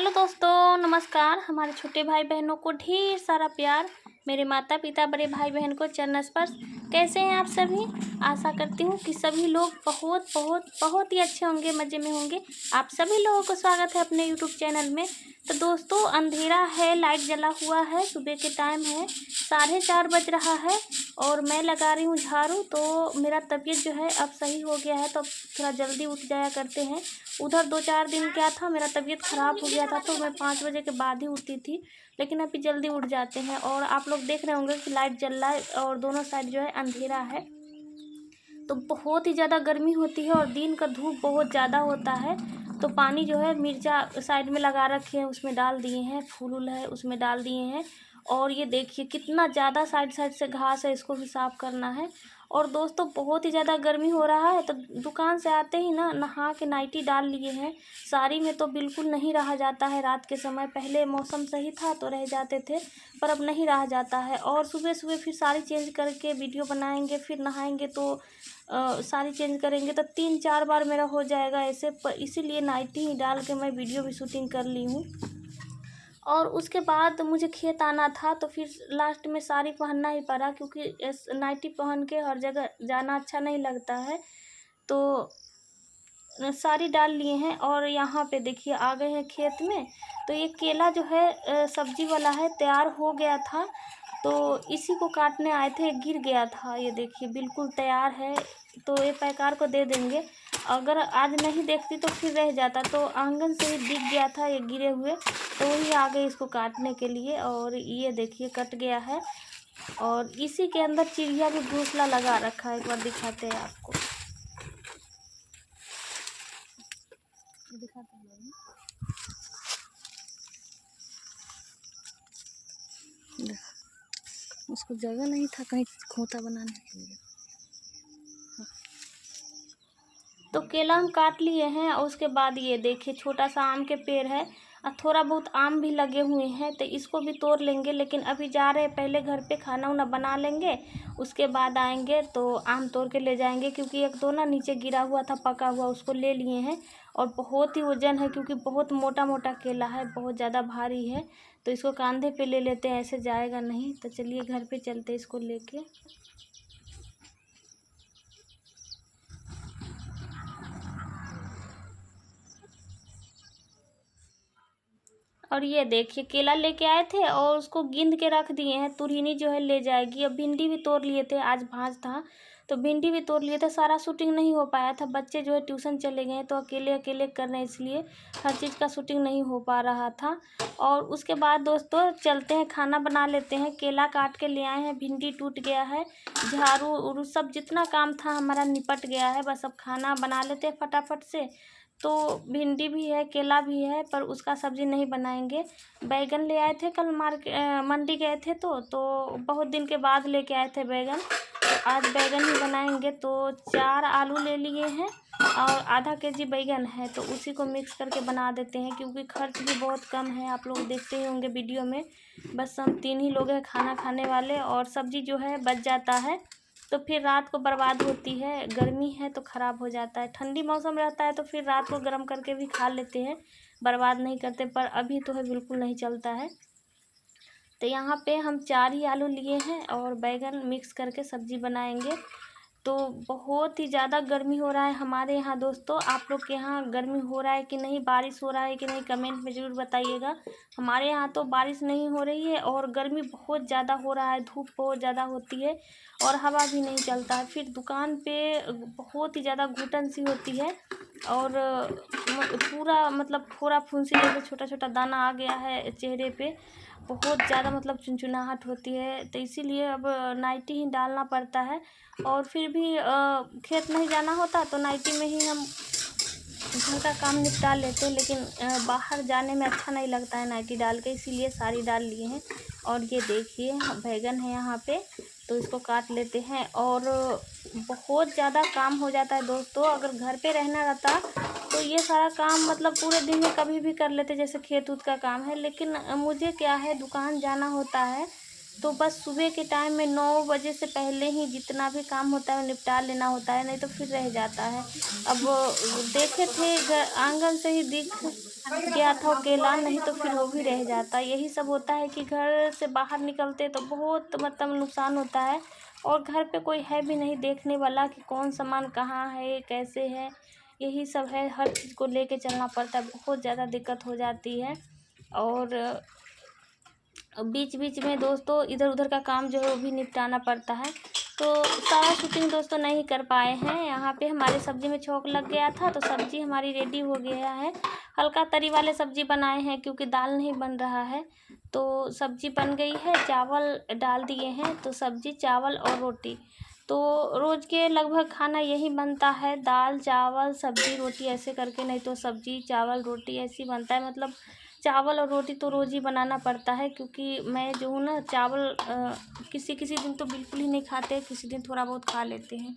Hello दोस्तों, नमस्कार। हमारे छोटे भाई बहनों को ढेर सारा प्यार। मेरे माता पिता, बड़े भाई बहन को चरण स्पर्श। कैसे हैं आप सभी? आशा करती हूँ कि सभी लोग बहुत बहुत बहुत ही अच्छे होंगे, मज़े में होंगे। आप सभी लोगों को स्वागत है अपने यूट्यूब चैनल में। तो दोस्तों, अंधेरा है, लाइट जला हुआ है, सुबह के टाइम है, 4:30 बज रहा है और मैं लगा रही हूँ झाड़ू। तो मेरा तबीयत जो है अब सही हो गया है, तो अब थोड़ा जल्दी उठ जाया करते हैं। उधर 2-4 दिन क्या था, मेरा तबीयत ख़राब हो गया था, तो मैं 5 बजे के बाद ही उठती थी, लेकिन अभी जल्दी उठ जाते हैं। और आप लोग देख रहे होंगे कि लाइट जल रहा है और दोनों साइड जो है अंधेरा है, तो बहुत ही ज़्यादा गर्मी होती है और दिन का धूप बहुत ज़्यादा होता है। तो पानी जो है मिर्चा साइड में लगा रखे हैं, उसमें डाल दिए हैं, फूल उल है उसमें डाल दिए हैं। और ये देखिए कितना ज़्यादा साइड साइड से घास है, इसको भी साफ़ करना है। और दोस्तों, बहुत ही ज़्यादा गर्मी हो रहा है, तो दुकान से आते ही ना नहा के नाइटी डाल लिए हैं। साड़ी में तो बिल्कुल नहीं रहा जाता है रात के समय। पहले मौसम सही था तो रह जाते थे, पर अब नहीं रहा जाता है। और सुबह सुबह फिर साड़ी चेंज करके वीडियो बनाएंगे, फिर नहाएंगे तो साड़ी चेंज करेंगे, तो 3-4 बार मेरा हो जाएगा ऐसे। पर इसीलिए नाइटी ही डाल के मैं वीडियो भी शूटिंग कर ली हूँ। और उसके बाद मुझे खेत आना था, तो फिर लास्ट में साड़ी पहनना ही पड़ा, क्योंकि नाइटी पहन के हर जगह जाना अच्छा नहीं लगता है। तो साड़ी डाल लिए हैं और यहाँ पे देखिए आ गए हैं खेत में। तो ये केला जो है सब्जी वाला है, तैयार हो गया था, तो इसी को काटने आए थे, गिर गया था। ये देखिए बिल्कुल तैयार है, तो ये पैकार को दे देंगे। अगर आज नहीं देखती तो फिर रह जाता, तो आंगन से ही दिख गया था ये गिरे हुए, तो वही आ गए इसको काटने के लिए। और ये देखिए कट गया है और इसी के अंदर चिड़िया भी घोंसला लगा रखा है। एक बार दिखाते हैं आपको, दिखाते हैं। उसको जगह नहीं था कहीं खोता बनाने के लिए। तो केला हम काट लिए हैं और उसके बाद ये देखिए छोटा सा आम के पेड़ है और थोड़ा बहुत आम भी लगे हुए हैं, तो इसको भी तोड़ लेंगे। लेकिन अभी जा रहे हैं, पहले घर पे खाना उना बना लेंगे, उसके बाद आएंगे तो आम तोड़ के ले जाएंगे। क्योंकि एक दो ना नीचे गिरा हुआ था पका हुआ, उसको ले लिए हैं। और बहुत ही वजन है, क्योंकि बहुत मोटा मोटा केला है, बहुत ज़्यादा भारी है, तो इसको कंधे पे ले लेते हैं, ऐसे जाएगा नहीं। तो चलिए घर पे चलते हैं इसको लेके। और ये देखिए केला लेके आए थे और उसको गिंद के रख दिए हैं, तुरहिनी जो है ले जाएगी। अब भिंडी भी तोड़ लिए थे, आज भांज था तो भिंडी भी तोड़ लिए थे। सारा शूटिंग नहीं हो पाया था, बच्चे जो है ट्यूशन चले गए, तो अकेले अकेले कर रहे हैं, इसलिए हर चीज़ का शूटिंग नहीं हो पा रहा था। और उसके बाद दोस्तों चलते हैं, खाना बना लेते हैं। केला काट के ले आए हैं, भिंडी टूट गया है, झाड़ू उड़ू सब जितना काम था हमारा निपट गया है। बस अब खाना बना लेते हैं फटाफट से। तो भिंडी भी है, केला भी है, पर उसका सब्ज़ी नहीं बनाएंगे। बैगन ले आए थे कल मंडी गए थे, तो बहुत दिन के बाद लेके आए थे बैगन, तो आज बैगन ही बनाएंगे। तो 4 आलू ले लिए हैं और आधा केजी बैगन है, तो उसी को मिक्स करके बना देते हैं, क्योंकि खर्च भी बहुत कम है। आप लोग देखते ही होंगे वीडियो में, बस हम 3 ही लोग हैं खाना खाने वाले, और सब्ज़ी जो है बच जाता है, तो फिर रात को बर्बाद होती है। गर्मी है तो ख़राब हो जाता है, ठंडी मौसम रहता है तो फिर रात को गर्म करके भी खा लेते हैं, बर्बाद नहीं करते। पर अभी तो है बिल्कुल नहीं चलता है। तो यहाँ पे हम 4 ही आलू लिए हैं और बैगन मिक्स करके सब्ज़ी बनाएंगे। तो बहुत ही ज़्यादा गर्मी हो रहा है हमारे यहाँ दोस्तों। आप लोग के यहाँ गर्मी हो रहा है कि नहीं, बारिश हो रहा है कि नहीं, कमेंट में ज़रूर बताइएगा। हमारे यहाँ तो बारिश नहीं हो रही है और गर्मी बहुत ज़्यादा हो रहा है, धूप बहुत ज़्यादा होती है और हवा भी नहीं चलता है। फिर दुकान पे बहुत ही ज़्यादा घुटन सी होती है और पूरा मतलब फोड़ा फुंसी जैसे छोटा छोटा दाना आ गया है चेहरे पे, बहुत ज़्यादा मतलब चुनचुनाहट होती है। तो इसीलिए अब नाइटी ही डालना पड़ता है। और फिर भी खेत नहीं जाना होता तो नाइटी में ही हम घर का काम निपटा लेते हैं, लेकिन बाहर जाने में अच्छा नहीं लगता है नाइटी डाल के, इसीलिए साड़ी डाल लिए हैं। और ये देखिए बैगन है यहाँ पे, तो इसको काट लेते हैं। और बहुत ज़्यादा काम हो जाता है दोस्तों, अगर घर पे रहना रहता तो ये सारा काम मतलब पूरे दिन में कभी भी कर लेते, जैसे खेत उत का काम है। लेकिन मुझे क्या है, दुकान जाना होता है, तो बस सुबह के टाइम में 9 बजे से पहले ही जितना भी काम होता है निपटा लेना होता है, नहीं तो फिर रह जाता है। अब देखे थे आंगन से ही दिख गया था वो केला, नहीं तो फिर वो भी रह जाता। यही सब होता है कि घर से बाहर निकलते तो बहुत मतलब नुकसान होता है, और घर पे कोई है भी नहीं देखने वाला कि कौन सामान कहाँ है कैसे है। यही सब है, हर चीज़ को लेके चलना पड़ता है, बहुत ज़्यादा दिक्कत हो जाती है। और बीच बीच में दोस्तों इधर उधर का काम जो है वो भी निपटाना पड़ता है। तो सारा शूटिंग दोस्तों नहीं कर पाए हैं। यहाँ पे हमारे सब्जी में छोंक लग गया था, तो सब्जी हमारी रेडी हो गया है। हल्का तरी वाले सब्जी बनाए हैं क्योंकि दाल नहीं बन रहा है। तो सब्जी बन गई है, चावल डाल दिए हैं, तो सब्जी चावल और रोटी। तो रोज़ के लगभग खाना यही बनता है, दाल चावल सब्जी रोटी ऐसे करके, नहीं तो सब्जी चावल रोटी ऐसे ही बनता है। मतलब चावल और रोटी तो रोज़ ही बनाना पड़ता है, क्योंकि मैं जो हूँ ना चावल किसी किसी दिन तो बिल्कुल ही नहीं खाते, किसी दिन थोड़ा बहुत खा लेते हैं।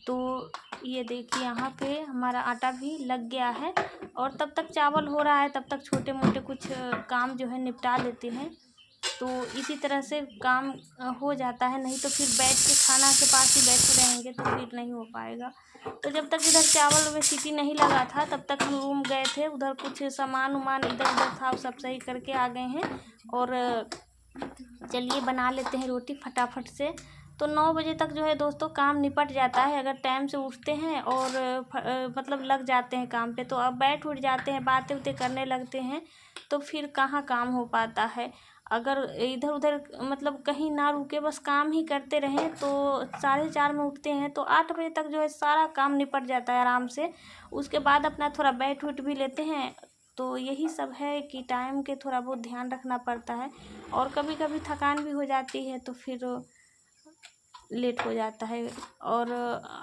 तो ये देखिए यहाँ पे हमारा आटा भी लग गया है, और तब तक चावल हो रहा है तब तक छोटे मोटे कुछ काम जो है निपटा लेते हैं। तो इसी तरह से काम हो जाता है, नहीं तो फिर बैठ के खाना के पास ही बैठे रहेंगे तो फिर नहीं हो पाएगा। तो जब तक इधर चावल में सीटी नहीं लगा था तब तक हम रूम गए थे, उधर कुछ सामान उमान इधर उधर था, सब सही करके आ गए हैं। और चलिए बना लेते हैं रोटी फटाफट से। तो 9 बजे तक जो है दोस्तों काम निपट जाता है, अगर टाइम से उठते हैं और मतलब लग जाते हैं काम पे। तो अब बैठ उठ जाते हैं, बातें उतें करने लगते हैं, तो फिर कहाँ काम हो पाता है। अगर इधर उधर मतलब कहीं ना रुके, बस काम ही करते रहें, तो 4:30 में उठते हैं तो 8 बजे तक जो है सारा काम निपट जाता है आराम से। उसके बाद अपना थोड़ा बैठ उठ भी लेते हैं। तो यही सब है कि टाइम के थोड़ा बहुत ध्यान रखना पड़ता है, और कभी कभी थकान भी हो जाती है तो फिर लेट हो जाता है। और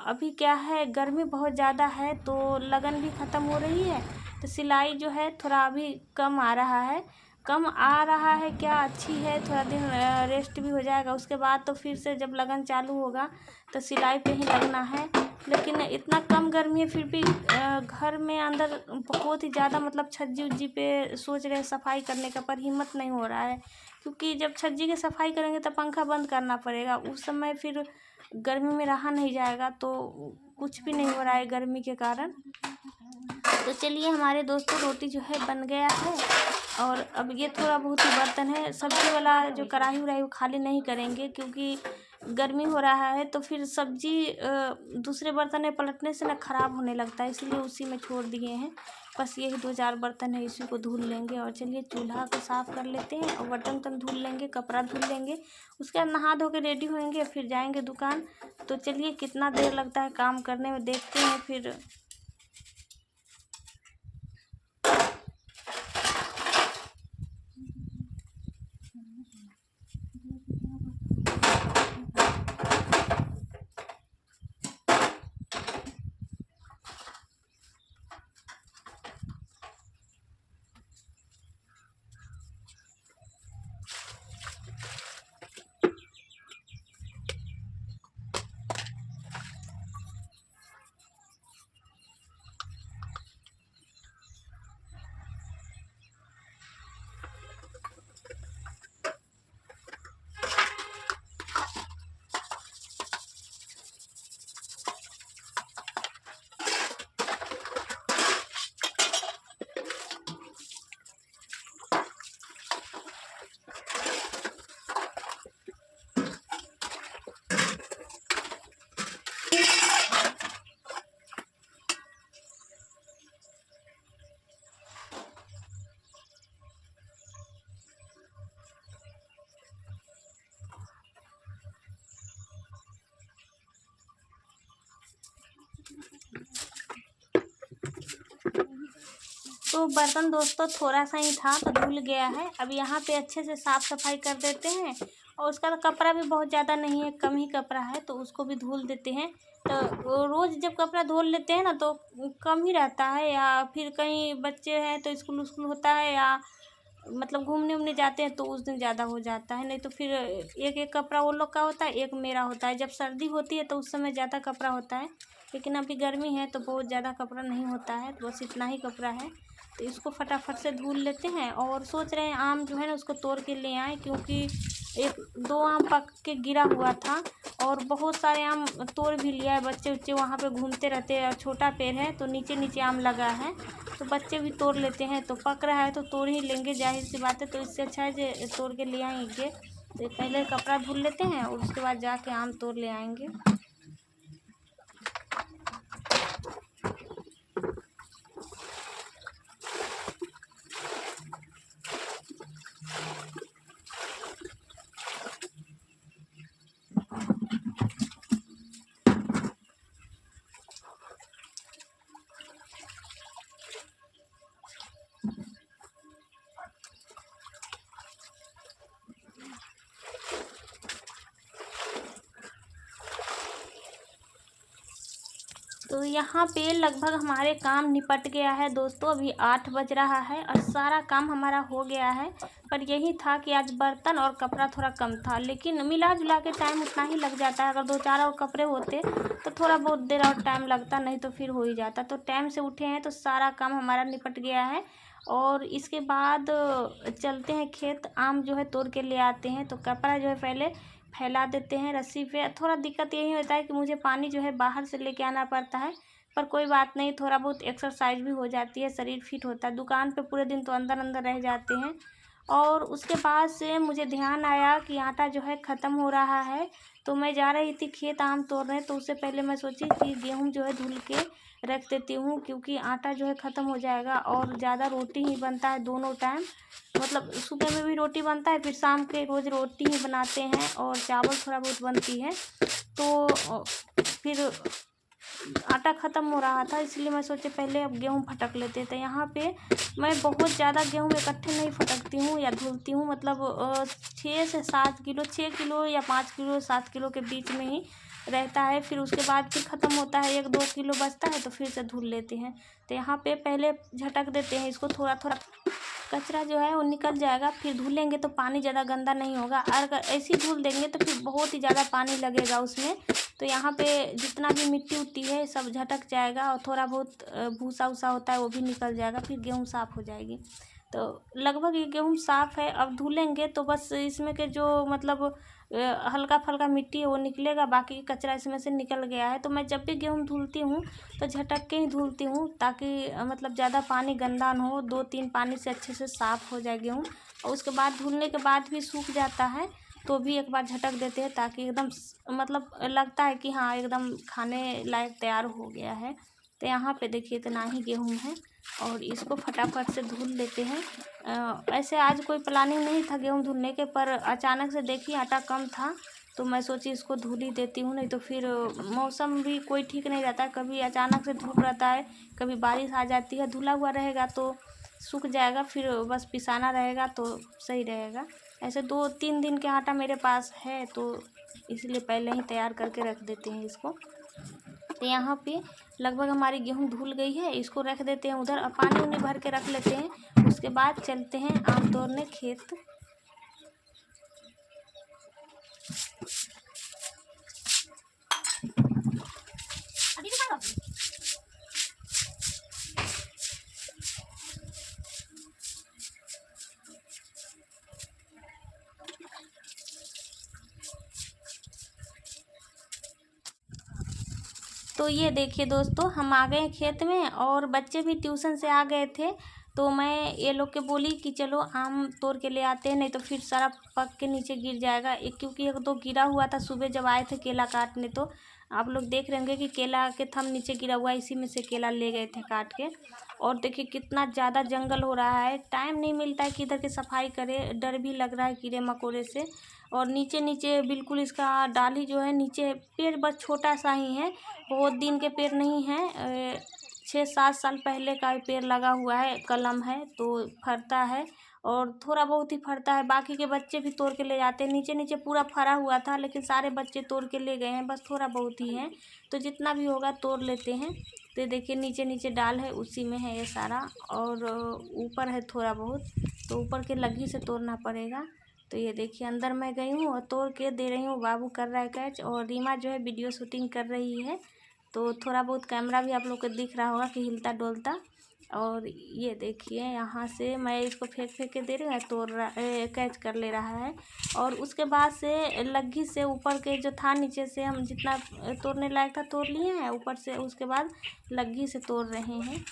अभी क्या है, गर्मी बहुत ज़्यादा है तो लगन भी ख़त्म हो रही है, तो सिलाई जो है थोड़ा अभी कम आ रहा है। कम आ रहा है क्या, अच्छी है, थोड़ा दिन रेस्ट भी हो जाएगा, उसके बाद तो फिर से जब लगन चालू होगा तो सिलाई पे ही लगना है। लेकिन इतना कम गर्मी है फिर भी घर में अंदर बहुत ही ज़्यादा मतलब छज्जी उज्जी पे सोच रहे सफाई करने का, पर हिम्मत नहीं हो रहा है, क्योंकि जब छज्जी की सफाई करेंगे तो पंखा बंद करना पड़ेगा, उस समय फिर गर्मी में रहा नहीं जाएगा, तो कुछ भी नहीं हो रहा है गर्मी के कारण। तो चलिए हमारे दोस्तों रोटी जो है बन गया है, और अब ये थोड़ा बहुत ही बर्तन है, सब्जी वाला जो कढ़ाई उड़ाई वो खाली नहीं करेंगे, क्योंकि गर्मी हो रहा है तो फिर सब्जी दूसरे बर्तन में पलटने से ना ख़राब होने लगता है, इसलिए उसी में छोड़ दिए हैं। बस यही 2-4 बर्तन है, इसी को धुल लेंगे। और चलिए चूल्हा को साफ़ कर लेते हैं, और बर्तन वर्तन धुल लेंगे, कपड़ा धुल लेंगे, उसके बाद नहा धो के रेडी होंगे, फिर जाएंगे दुकान। तो चलिए कितना देर लगता है काम करने में देखते हैं फिर। तो बर्तन दोस्तों थोड़ा सा ही था तो धुल गया है। अब यहाँ पे अच्छे से साफ़ सफाई कर देते हैं, और उसका कपड़ा भी बहुत ज़्यादा नहीं है, कम ही कपड़ा है, तो उसको भी धुल देते हैं। तो रोज़ जब कपड़ा धुल लेते हैं ना तो कम ही रहता है, या फिर कहीं बच्चे हैं तो स्कूल उस्कूल होता है, या मतलब घूमने उमने जाते हैं तो उस दिन ज़्यादा हो जाता है, नहीं तो फिर एक एक कपड़ा वो लोग का होता है, एक मेरा होता है। जब सर्दी होती है तो उस समय ज़्यादा कपड़ा होता है, लेकिन अभी गर्मी है तो बहुत ज़्यादा कपड़ा नहीं होता है, तो बस इतना ही कपड़ा है। तो इसको फटाफट से धुल लेते हैं। और सोच रहे हैं आम जो है ना उसको तोड़ के ले आएँ, क्योंकि 1-2 आम पक के गिरा हुआ था और बहुत सारे आम तोड़ भी लिया है। बच्चे उच्चे वहाँ पे घूमते रहते हैं और छोटा पेड़ है तो नीचे नीचे आम लगा है, तो बच्चे भी तोड़ लेते हैं। तो पक रहा है तो तोड़ ही लेंगे, जाहिर सी बात है। तो इससे अच्छा है जो तोड़ के ले आएंगे। तो पहले कपड़ा धुल लेते हैं और उसके बाद जाके आम तोड़ ले आएंगे। तो यहाँ पे लगभग हमारे काम निपट गया है दोस्तों। अभी 8 बज रहा है और सारा काम हमारा हो गया है। पर यही था कि आज बर्तन और कपड़ा थोड़ा कम था, लेकिन मिला जुला के टाइम उतना ही लग जाता है। अगर 2-4 और कपड़े होते तो थोड़ा बहुत देर और टाइम लगता, नहीं तो फिर हो ही जाता। तो टाइम से उठे हैं तो सारा काम हमारा निपट गया है। और इसके बाद चलते हैं खेत, आम जो है तोड़ के ले आते हैं। तो कपड़ा जो है पहले फैला देते हैं रस्सी पे। थोड़ा दिक्कत यही होता है कि मुझे पानी जो है बाहर से लेके आना पड़ता है, पर कोई बात नहीं, थोड़ा बहुत एक्सरसाइज भी हो जाती है, शरीर फिट होता है। दुकान पे पूरे दिन तो अंदर अंदर रह जाते हैं। और उसके बाद से मुझे ध्यान आया कि आटा जो है ख़त्म हो रहा है, तो मैं जा रही थी खेत आम तोड़ने। तो उससे पहले मैं सोची कि गेहूँ जो है धुल के रख देती हूँ, क्योंकि आटा जो है ख़त्म हो जाएगा और ज़्यादा रोटी ही बनता है दोनों टाइम। मतलब सुबह में भी रोटी बनता है, फिर शाम के रोज़ रोटी ही बनाते हैं और चावल थोड़ा बहुत बनती है। तो फिर आटा ख़त्म हो रहा था, इसलिए मैं सोचे पहले अब गेहूँ फटक लेते थे। यहाँ पे मैं बहुत ज़्यादा गेहूँ इकट्ठे नहीं फटकती हूँ या धुलती हूँ। मतलब 6 से 7 किलो, 6 किलो या 5 किलो 7 किलो के बीच में ही रहता है। फिर उसके बाद फिर ख़त्म होता है, 1-2 किलो बचता है तो फिर से धुल लेते हैं। तो यहाँ पे पहले झटक देते हैं इसको, थोड़ा थोड़ा कचरा जो है वो निकल जाएगा। फिर धुलेंगे तो पानी ज़्यादा गंदा नहीं होगा। अगर ऐसे ही धुल देंगे तो फिर बहुत ही ज़्यादा पानी लगेगा उसमें। तो यहाँ पे जितना भी मिट्टी उट्टी है सब झटक जाएगा और थोड़ा बहुत भूसा उसा होता है वो भी निकल जाएगा, फिर गेहूँ साफ़ हो जाएगी। तो लगभग ये गेहूँ साफ़ है। अब धुलेंगे तो बस इसमें के जो मतलब हल्का फल्का मिट्टी है वो निकलेगा, बाकी कचरा इसमें से निकल गया है। तो मैं जब भी गेहूँ धुलती हूँ तो झटक के ही धुलती हूँ, ताकि मतलब ज़्यादा पानी गंदा ना हो। 2-3 पानी से अच्छे से साफ़ हो जाए गेहूँ। और उसके बाद धुलने के बाद भी सूख जाता है तो भी एक बार झटक देते हैं, ताकि एकदम मतलब लगता है कि हाँ एकदम खाने लायक तैयार हो गया है। तो यहाँ पे देखिए इतना ही गेहूँ है और इसको फटाफट से धुल लेते हैं। ऐसे आज कोई प्लानिंग नहीं था गेहूँ धुलने के, पर अचानक से देखिए आटा कम था तो मैं सोची इसको धुल ही देती हूँ। नहीं तो फिर मौसम भी कोई ठीक नहीं रहता है, कभी अचानक से धूप रहता है, कभी बारिश आ जाती है। धुला हुआ रहेगा तो सूख जाएगा, फिर बस पिसाना रहेगा तो सही रहेगा। ऐसे 2-3 दिन के आटा मेरे पास है तो इसलिए पहले ही तैयार करके रख देते हैं इसको। तो यहाँ पे लगभग हमारी गेहूँ धुल गई है, इसको रख देते हैं उधर। अब पानी उनी भर के रख लेते हैं, उसके बाद चलते हैं आम तोड़ने खेत। तो ये देखिए दोस्तों, हम आ गए खेत में और बच्चे भी ट्यूशन से आ गए थे। तो मैं ये लोग के बोली कि चलो आम तोड़ के ले आते हैं, नहीं तो फिर सारा पक के नीचे गिर जाएगा। क्योंकि 1-2 गिरा हुआ था सुबह जब आए थे केला काटने। तो आप लोग देख रहे होंगे कि केला के थम नीचे गिरा हुआ है, इसी में से केला ले गए थे काट के। और देखिए कितना ज़्यादा जंगल हो रहा है, टाइम नहीं मिलता है कि इधर की सफाई करे, डर भी लग रहा है कीड़े मकोड़े से। और नीचे नीचे बिल्कुल इसका डाली जो है, नीचे पेड़ बस छोटा सा ही है, बहुत दिन के पेड़ नहीं है। 6-7 साल पहले का पेड़ लगा हुआ है, कलम है तो फरता है और थोड़ा बहुत ही फरता है। बाकी के बच्चे भी तोड़ के ले जाते हैं। नीचे नीचे पूरा फरा हुआ था, लेकिन सारे बच्चे तोड़ के ले गए हैं, बस थोड़ा बहुत ही है। तो जितना भी होगा तोड़ लेते हैं। तो देखिए नीचे नीचे डाल है, उसी में है ये सारा। और ऊपर है थोड़ा बहुत, तो ऊपर के लगी से तोड़ना पड़ेगा। तो ये देखिए अंदर मैं गई हूँ और तोड़ के दे रही हूँ। बाबू कर रहा है कैच और रीमा जो है वीडियो शूटिंग कर रही है। तो थोड़ा बहुत कैमरा भी आप लोग को दिख रहा होगा कि हिलता डोलता। और ये देखिए यहाँ से मैं इसको फेंक फेंक के दे रही हूँ, कैच कर ले रहा है। और उसके बाद से लग्गी से ऊपर के जो था नीचे से हम जितना तोड़ने लायक था तोड़ लिए हैं, ऊपर से उसके बाद लग्गी से तोड़ रहे हैं।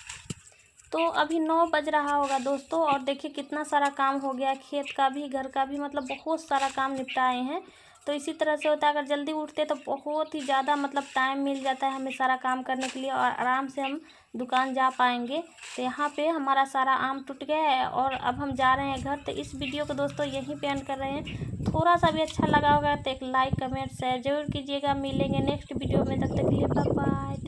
तो अभी 9 बज रहा होगा दोस्तों, और देखिए कितना सारा काम हो गया, खेत का भी घर का भी, मतलब बहुत सारा काम निपटाए हैं। तो इसी तरह से होता है, अगर जल्दी उठते तो बहुत ही ज़्यादा मतलब टाइम मिल जाता है हमें सारा काम करने के लिए, और आराम से हम दुकान जा पाएंगे। तो यहाँ पे हमारा सारा आम टूट गया है और अब हम जा रहे हैं घर। तो इस वीडियो को दोस्तों यहीं पे एंड कर रहे हैं। थोड़ा सा भी अच्छा लगा होगा तो एक लाइक कमेंट शेयर जरूर कीजिएगा। मिलेंगे नेक्स्ट वीडियो में, तब तक के लिए बाय बाय।